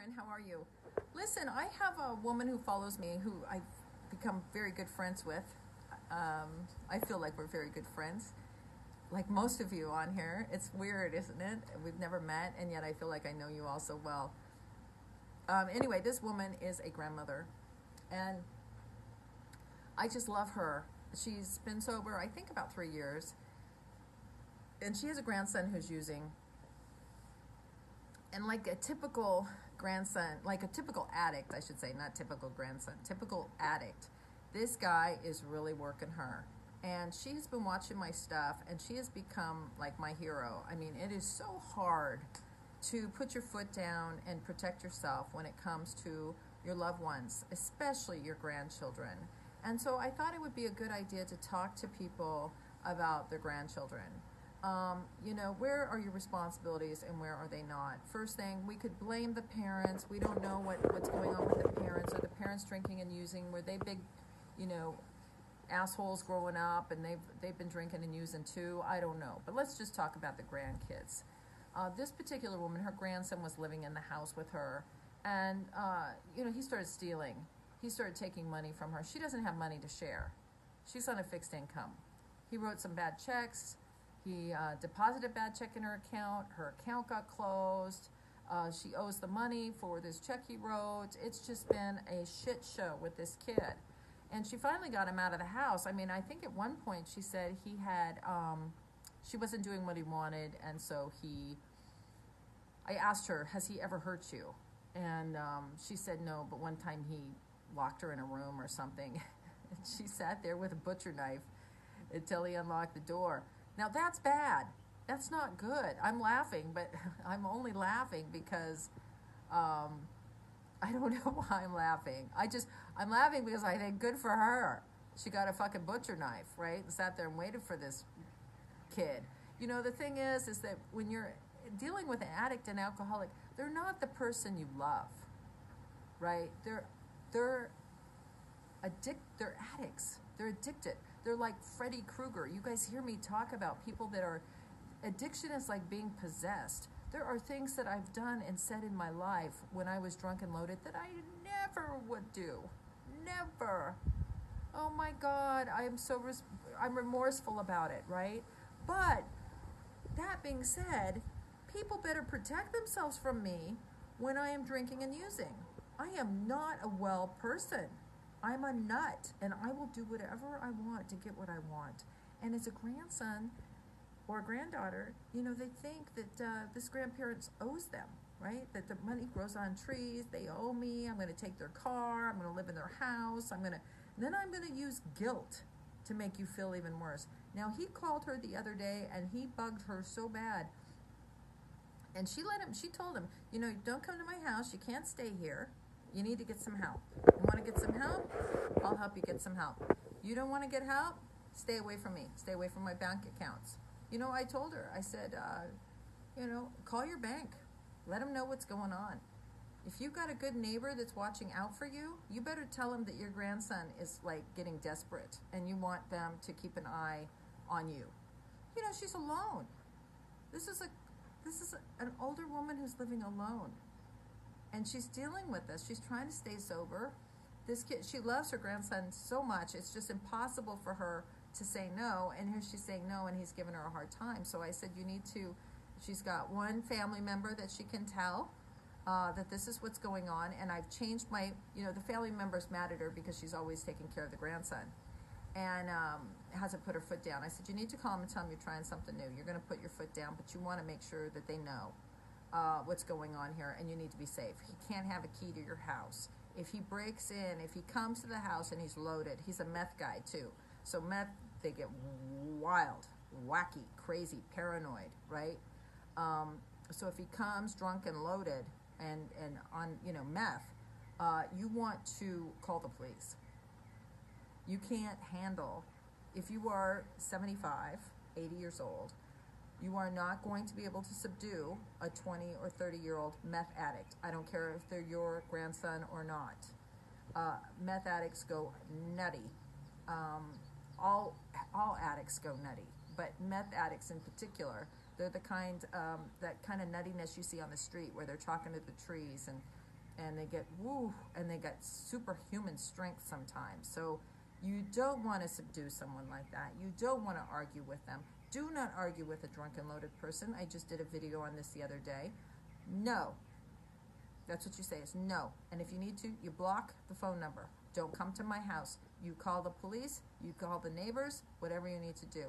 Karen, how are you? Listen, I have a woman who follows me who I've become very good friends with. I feel like we're very good friends, like most of you on here. It's weird, isn't it? We've never met, and yet I feel like I know you all so well. Anyway, this woman is a grandmother, and I just love her. She's been sober, I think, about 3 years, and she has a grandson who's using. And like a typical grandson, like a typical addict, I should say, not typical grandson, typical addict, this guy is really working her. And she's been watching my stuff, and she has become like my hero. I mean, it is so hard to put your foot down and protect yourself when it comes to your loved ones, especially your grandchildren. And so I thought it would be a good idea to talk to people about their grandchildren. Where are your responsibilities and where are they not? First thing, we could blame the parents. We don't know what's going on with the parents. Are the parents drinking and using? Were they big, assholes growing up and they've been drinking and using too? I don't know. But let's just talk about the grandkids. This particular woman, her grandson was living in the house with her, and he started stealing. He started taking money from her. She doesn't have money to share. She's on a fixed income. He wrote some bad checks. He deposited a bad check in her account. Her account got closed. She owes the money for this check he wrote. It's just been a shit show with this kid. And she finally got him out of the house. I mean, I think at one point she said he had, she wasn't doing what he wanted. And so I asked her, has he ever hurt you? And she said no, but one time he locked her in a room or something. And she sat there with a butcher knife until he unlocked the door. Now that's bad. That's not good. I'm laughing, but I'm only laughing because I don't know why I'm laughing. I'm laughing because I think good for her. She got a fucking butcher knife, right? And sat there and waited for this kid. The thing is that when you're dealing with an addict and alcoholic, they're not the person you love, right? They're addicts. They're addicted. They're like Freddy Krueger. You guys hear me talk about people that are, addiction is like being possessed. There are things that I've done and said in my life when I was drunk and loaded that I never would do. Never. Oh my God, I'm remorseful about it, right? But that being said, people better protect themselves from me when I am drinking and using. I am not a well person. I'm a nut, and I will do whatever I want to get what I want. And as a grandson or a granddaughter, they think that this grandparent owes them, right? That the money grows on trees, they owe me, I'm going to take their car, I'm going to live in their house, then I'm going to use guilt to make you feel even worse. Now, he called her the other day, and he bugged her so bad. And she told him, don't come to my house, you can't stay here. You need to get some help. You want to get some help? I'll help you get some help. You don't want to get help? Stay away from me. Stay away from my bank accounts. I told her, I said, call your bank. Let them know what's going on. If you've got a good neighbor that's watching out for you, you better tell them that your grandson is like getting desperate and you want them to keep an eye on you. She's alone. This is an older woman who's living alone. And she's dealing with this. She's trying to stay sober. This kid, she loves her grandson so much, it's just impossible for her to say no. And here she's saying no, and he's giving her a hard time. So I said, she's got one family member that she can tell that this is what's going on. And I've changed the family member's mad at her because she's always taking care of the grandson. And hasn't put her foot down. I said, you need to call him and tell him you're trying something new. You're going to put your foot down, but you want to make sure that they know what's going on here, and you need to be safe. He can't have a key to your house. If he breaks in, if he comes to the house and he's loaded, he's a meth guy too. So meth, they get wild, wacky, crazy, paranoid, right? So if he comes drunk and loaded and on meth, you want to call the police. You can't handle, if you are 75, 80 years old, you are not going to be able to subdue a 20 or 30-year-old meth addict. I don't care if they're your grandson or not. Meth addicts go nutty. All addicts go nutty, but meth addicts in particular, they're the kind, that kind of nuttiness you see on the street where they're talking to the trees and and they get woo, and they got superhuman strength sometimes. So you don't want to subdue someone like that. You don't want to argue with them. Do not argue with a drunk and loaded person. I just did a video on this the other day. No. That's what you say, is no. And if you need to, you block the phone number. Don't come to my house. You call the police, you call the neighbors, whatever you need to do.